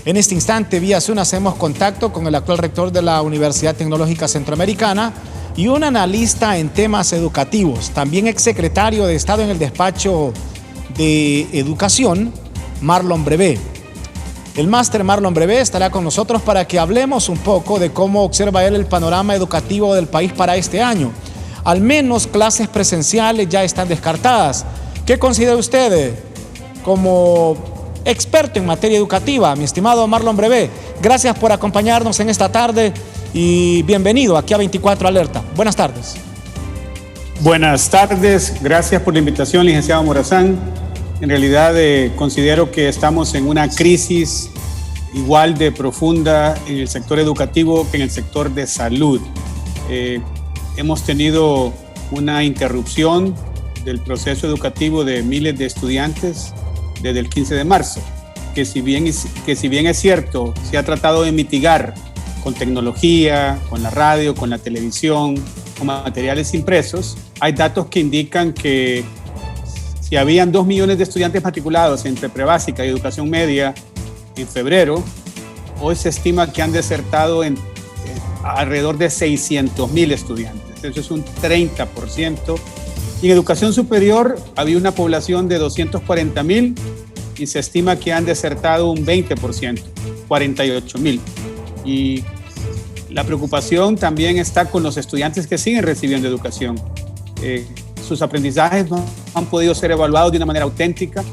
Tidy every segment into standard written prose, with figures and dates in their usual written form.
En este instante, vía Zoom, hacemos contacto con el actual rector de la Universidad Tecnológica Centroamericana y un analista en temas educativos, también exsecretario de Estado en el despacho de Educación, Marlon Brevé. El máster Marlon Brevé estará con nosotros para que hablemos un poco de cómo observa él el panorama educativo del país para este año. Al menos clases presenciales ya están descartadas. ¿Qué considera usted como experto en materia educativa, mi estimado Marlon Brevé? Gracias por acompañarnos en esta tarde y bienvenido aquí a 24 Alerta. Buenas tardes. Buenas tardes, gracias por la invitación, licenciado Morazán. En realidad considero que estamos en una crisis igual de profunda en el sector educativo que en el sector de salud. Hemos tenido una interrupción del proceso educativo de miles de estudiantes desde el 15 de marzo, que si bien es cierto, se ha tratado de mitigar con tecnología, con la radio, con la televisión, con materiales impresos, hay datos que indican que si habían 2 millones de estudiantes matriculados entre prebásica y educación media en febrero, hoy se estima que han desertado alrededor de 600,000 estudiantes. Eso es un 30%. Y en educación superior había una población de 240,000 y se estima que han desertado un 20%, 48,000. Y la preocupación también está con los estudiantes que siguen recibiendo educación. Sus aprendizajes no han podido ser evaluados de una manera auténtica.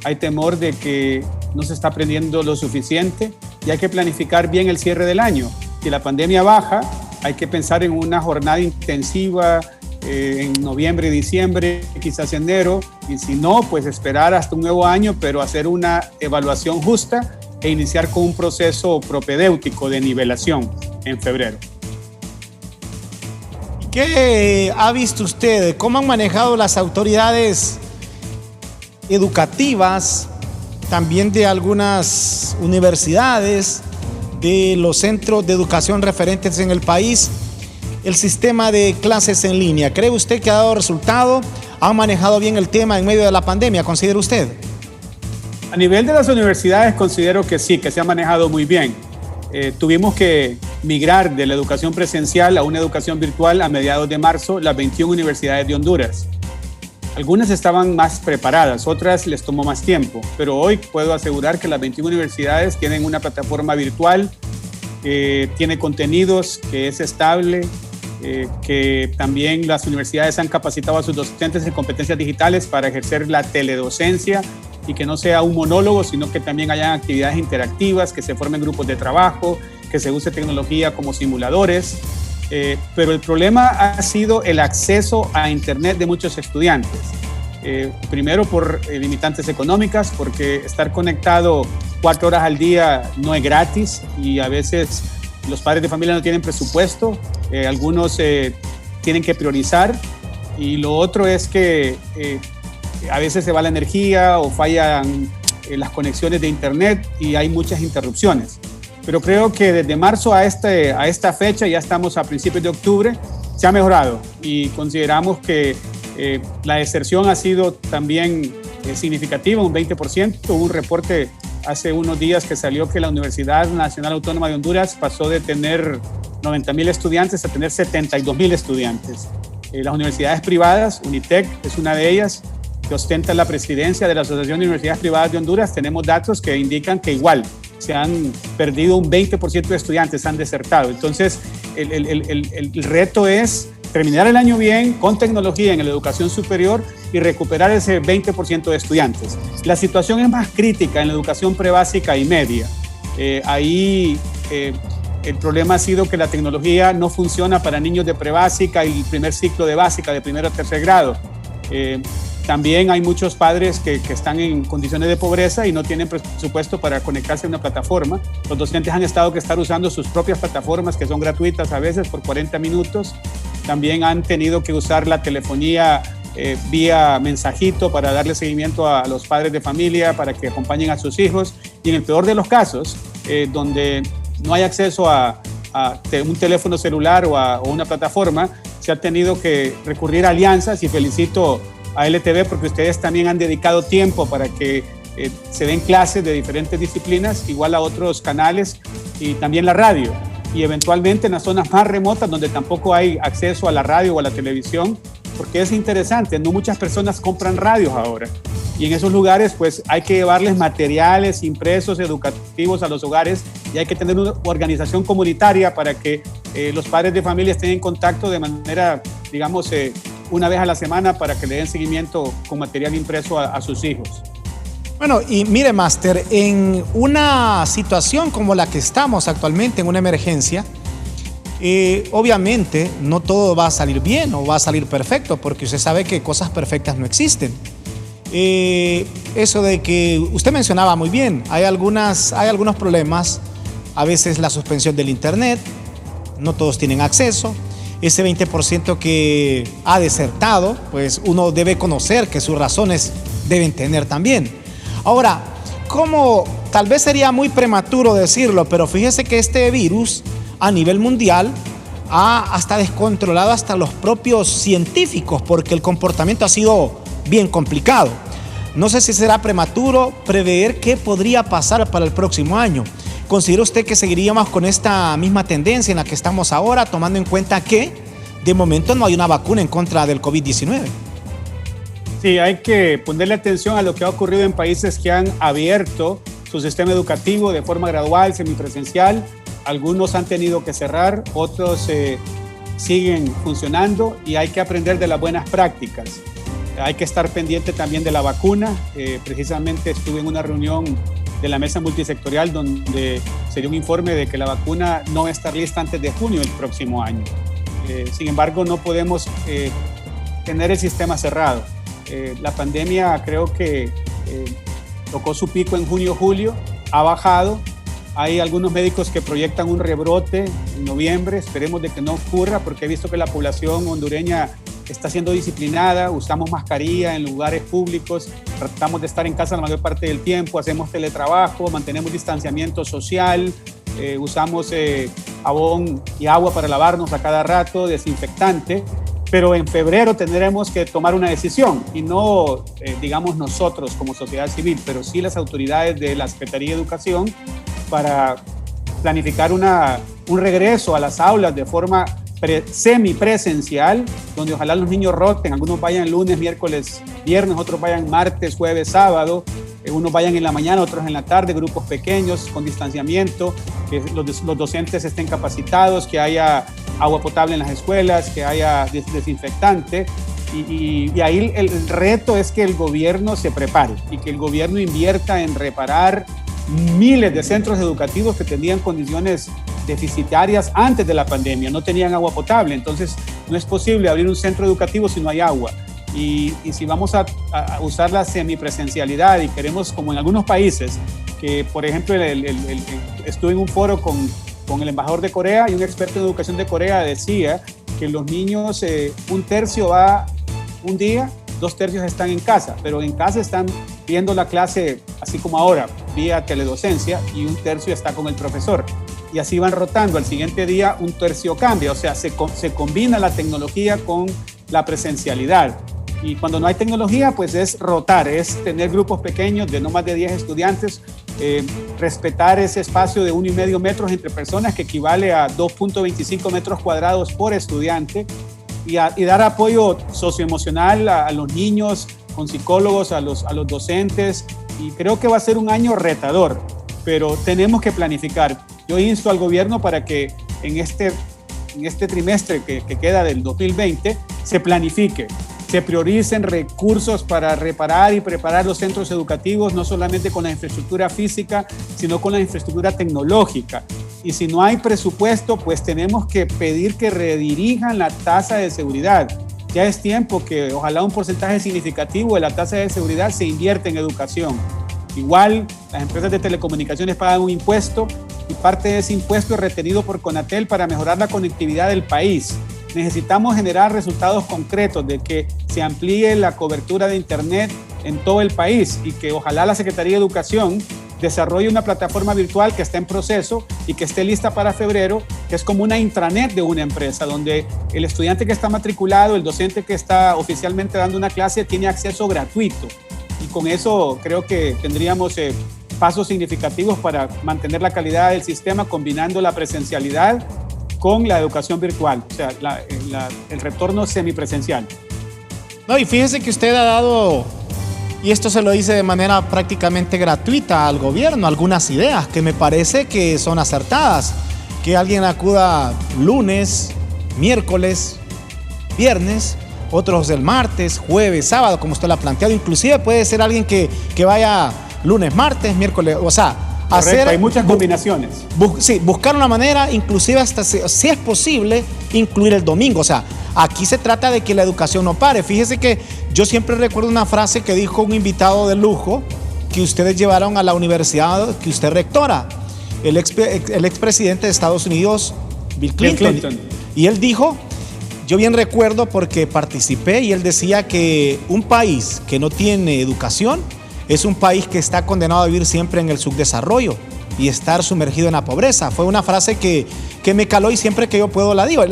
Hay temor de que no se está aprendiendo lo suficiente y hay que planificar bien el cierre del año. Si la pandemia baja, hay que pensar en una jornada intensiva en noviembre y diciembre, quizás enero, y si no, pues esperar hasta un nuevo año, pero hacer una evaluación justa e iniciar con un proceso propedéutico de nivelación en febrero. ¿Qué ha visto usted? ¿Cómo han manejado las autoridades educativas, también de algunas universidades, de los centros de educación referentes en el país, el sistema de clases en línea? ¿Cree usted que ha dado resultado? ¿Han manejado bien el tema en medio de la pandemia, considera usted? A nivel de las universidades considero que sí, que se ha manejado muy bien. Tuvimos que migrar de la educación presencial a una educación virtual a mediados de marzo, las 21 universidades de Honduras. Algunas estaban más preparadas, otras les tomó más tiempo, pero hoy puedo asegurar que las 21 universidades tienen una plataforma virtual que tiene contenidos, que es estable, que también las universidades han capacitado a sus docentes en competencias digitales para ejercer la teledocencia y que no sea un monólogo, sino que también hayan actividades interactivas, que se formen grupos de trabajo, que se use tecnología como simuladores. Pero el problema ha sido el acceso a Internet de muchos estudiantes. Primero por limitantes económicas, porque estar conectado 4 horas al día no es gratis y a veces los padres de familia no tienen presupuesto, algunos tienen que priorizar, y lo otro es que a veces se va la energía o fallan las conexiones de Internet y hay muchas interrupciones. Pero creo que desde marzo a esta fecha, ya estamos a principios de octubre, se ha mejorado y consideramos que la deserción ha sido también significativa, un 20%. Hubo un reporte hace unos días que salió que la Universidad Nacional Autónoma de Honduras pasó de tener 90,000 estudiantes a tener 72,000 estudiantes. Las universidades privadas, UNITEC es una de ellas, que ostenta la presidencia de la Asociación de Universidades Privadas de Honduras, tenemos datos que indican que igual se han perdido un 20% de estudiantes, han desertado. Entonces, el reto es terminar el año bien con tecnología en la educación superior y recuperar ese 20% de estudiantes. La situación es más crítica en la educación prebásica y media. Ahí el problema ha sido que la tecnología no funciona para niños de prebásica y el primer ciclo de básica, de primero a tercer grado. También hay muchos padres que están en condiciones de pobreza y no tienen presupuesto para conectarse a una plataforma. Los docentes han estado que estar usando sus propias plataformas, que son gratuitas a veces por 40 minutos. También han tenido que usar la telefonía vía mensajito para darle seguimiento a los padres de familia, para que acompañen a sus hijos. Y en el peor de los casos, donde no hay acceso a un teléfono celular o una plataforma, se ha tenido que recurrir a alianzas, y felicito a LTV porque ustedes también han dedicado tiempo para que se ven clases de diferentes disciplinas, igual a otros canales y también la radio. Y eventualmente en las zonas más remotas donde tampoco hay acceso a la radio o a la televisión, porque es interesante, no muchas personas compran radios ahora. Y en esos lugares pues hay que llevarles materiales impresos educativos a los hogares y hay que tener una organización comunitaria para que los padres de familia estén en contacto de manera, digamos, una vez a la semana para que le den seguimiento con material impreso a sus hijos. Bueno, y mire, Máster, en una situación como la que estamos actualmente, en una emergencia, obviamente no todo va a salir bien o va a salir perfecto, porque usted sabe que cosas perfectas no existen. Eso de que usted mencionaba muy bien, hay algunos problemas, a veces la suspensión del internet, no todos tienen acceso. Ese 20% que ha desertado, pues uno debe conocer que sus razones deben tener también. Ahora, tal vez sería muy prematuro decirlo, pero fíjese que este virus a nivel mundial ha hasta descontrolado hasta los propios científicos, porque el comportamiento ha sido bien complicado. No sé si será prematuro prever qué podría pasar para el próximo año. ¿Considera usted que seguiríamos con esta misma tendencia en la que estamos ahora, tomando en cuenta que de momento no hay una vacuna en contra del COVID-19? Sí, hay que ponerle atención a lo que ha ocurrido en países que han abierto su sistema educativo de forma gradual, semipresencial. Algunos han tenido que cerrar, otros siguen funcionando y hay que aprender de las buenas prácticas. Hay que estar pendiente también de la vacuna. Precisamente estuve en una reunión de la mesa multisectorial donde se dio un informe de que la vacuna no va a estar lista antes de junio del próximo año. Sin embargo, no podemos tener el sistema cerrado. La pandemia creo que tocó su pico en junio-julio, ha bajado. Hay algunos médicos que proyectan un rebrote en noviembre, esperemos de que no ocurra porque he visto que la población hondureña está siendo disciplinada, usamos mascarilla en lugares públicos, tratamos de estar en casa la mayor parte del tiempo, hacemos teletrabajo, mantenemos distanciamiento social, usamos jabón y agua para lavarnos a cada rato, desinfectante. Pero en febrero tendremos que tomar una decisión y no, digamos, nosotros como sociedad civil, pero sí las autoridades de la Secretaría de Educación para planificar un regreso a las aulas de forma semipresencial, donde ojalá los niños roten, algunos vayan lunes, miércoles, viernes, otros vayan martes, jueves, sábado, unos vayan en la mañana, otros en la tarde, grupos pequeños, con distanciamiento, que los docentes estén capacitados, que haya agua potable en las escuelas, que haya desinfectante y ahí el reto es que el gobierno se prepare y que el gobierno invierta en reparar miles de centros educativos que tenían condiciones deficitarias antes de la pandemia, no tenían agua potable, entonces no es posible abrir un centro educativo si no hay agua. Y si vamos a usar la semipresencialidad y queremos, como en algunos países, que por ejemplo estuve en un foro con el embajador de Corea y un experto en educación de Corea decía que los niños, un tercio va un día, 2 tercios están en casa, pero en casa están viendo la clase así como ahora, vía teledocencia, y un tercio está con el profesor. Y así van rotando, al siguiente día un tercio cambia, o sea, se combina la tecnología con la presencialidad. Y cuando no hay tecnología, pues es rotar, es tener grupos pequeños de no más de 10 estudiantes, respetar ese espacio de 1,5 metros entre personas, que equivale a 2,25 metros cuadrados por estudiante, y dar apoyo socioemocional a los niños, con psicólogos, a los docentes. Y creo que va a ser un año retador, pero tenemos que planificar. Yo insto al gobierno para que en este trimestre que queda del 2020 se planifique, se prioricen recursos para reparar y preparar los centros educativos, no solamente con la infraestructura física, sino con la infraestructura tecnológica. Y si no hay presupuesto, pues tenemos que pedir que redirijan la tasa de seguridad. Ya es tiempo que ojalá un porcentaje significativo de la tasa de seguridad se invierta en educación. Igual, las empresas de telecomunicaciones pagan un impuesto y parte de ese impuesto es retenido por Conatel para mejorar la conectividad del país. Necesitamos generar resultados concretos de que se amplíe la cobertura de Internet en todo el país y que ojalá la Secretaría de Educación desarrolle una plataforma virtual que está en proceso y que esté lista para febrero, que es como una intranet de una empresa, donde el estudiante que está matriculado, el docente que está oficialmente dando una clase, tiene acceso gratuito. y con eso creo que tendríamos pasos significativos para mantener la calidad del sistema, combinando la presencialidad con la educación virtual, o sea, el retorno semipresencial. No, y fíjese que usted ha dado, y esto se lo dice de manera prácticamente gratuita al gobierno, algunas ideas que me parece que son acertadas. Que alguien acuda lunes, miércoles, viernes, otros del martes, jueves, sábado, como usted lo ha planteado. Inclusive puede ser alguien que vaya lunes, martes, miércoles, o sea, correcto, hacer, hay muchas combinaciones. Sí, buscar una manera, inclusive hasta si es posible, incluir el domingo. O sea, aquí se trata de que la educación no pare. Fíjese que yo siempre recuerdo una frase que dijo un invitado de lujo que ustedes llevaron a la universidad que usted rectora, el expresidente de Estados Unidos, Bill Clinton. Y él dijo, yo bien recuerdo porque participé, y él decía que un país que no tiene educación es un país que está condenado a vivir siempre en el subdesarrollo y estar sumergido en la pobreza. Fue una frase que me caló y siempre que yo puedo la digo.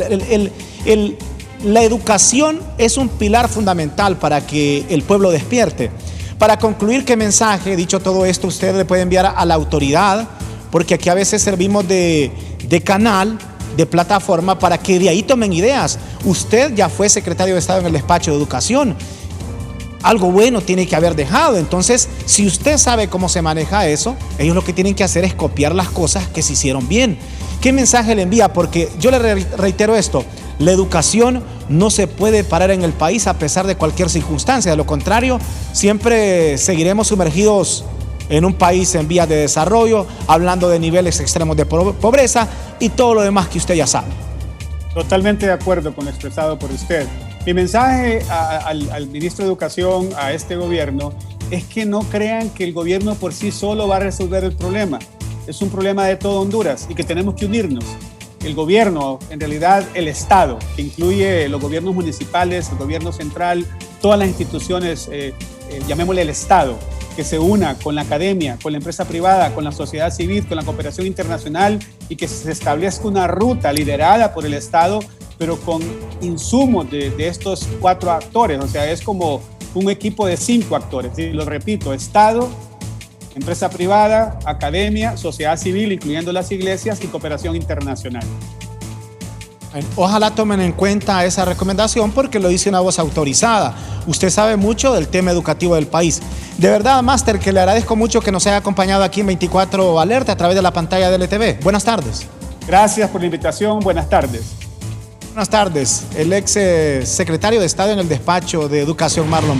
La educación es un pilar fundamental para que el pueblo despierte. Para concluir, ¿qué mensaje, dicho todo esto, usted le puede enviar a la autoridad? Porque aquí a veces servimos de canal, de plataforma, para que de ahí tomen ideas. Usted ya fue secretario de Estado en el despacho de Educación. Algo bueno tiene que haber dejado. Entonces, si usted sabe cómo se maneja eso, ellos lo que tienen que hacer es copiar las cosas que se hicieron bien. ¿Qué mensaje le envía? Porque yo le reitero esto, la educación no se puede parar en el país a pesar de cualquier circunstancia. De lo contrario, siempre seguiremos sumergidos en un país en vías de desarrollo, hablando de niveles extremos de pobreza y todo lo demás que usted ya sabe. Totalmente de acuerdo con lo expresado por usted. Mi mensaje al ministro de Educación, a este gobierno, es que no crean que el gobierno por sí solo va a resolver el problema. Es un problema de todo Honduras y que tenemos que unirnos. El gobierno, en realidad el Estado, que incluye los gobiernos municipales, el gobierno central, todas las instituciones, llamémosle el Estado, que se una con la academia, con la empresa privada, con la sociedad civil, con la cooperación internacional, y que se establezca una ruta liderada por el Estado, pero con insumos de estos 4 actores. O sea, es como un equipo de 5 actores. Y lo repito, Estado, empresa privada, academia, sociedad civil, incluyendo las iglesias, y cooperación internacional. Ojalá tomen en cuenta esa recomendación porque lo dice una voz autorizada. Usted sabe mucho del tema educativo del país. De verdad, Máster, que le agradezco mucho que nos haya acompañado aquí en 24 Alerta a través de la pantalla de LTV. Buenas tardes. Gracias por la invitación. Buenas tardes. Buenas tardes. El ex secretario de Estado en el despacho de Educación, Marlon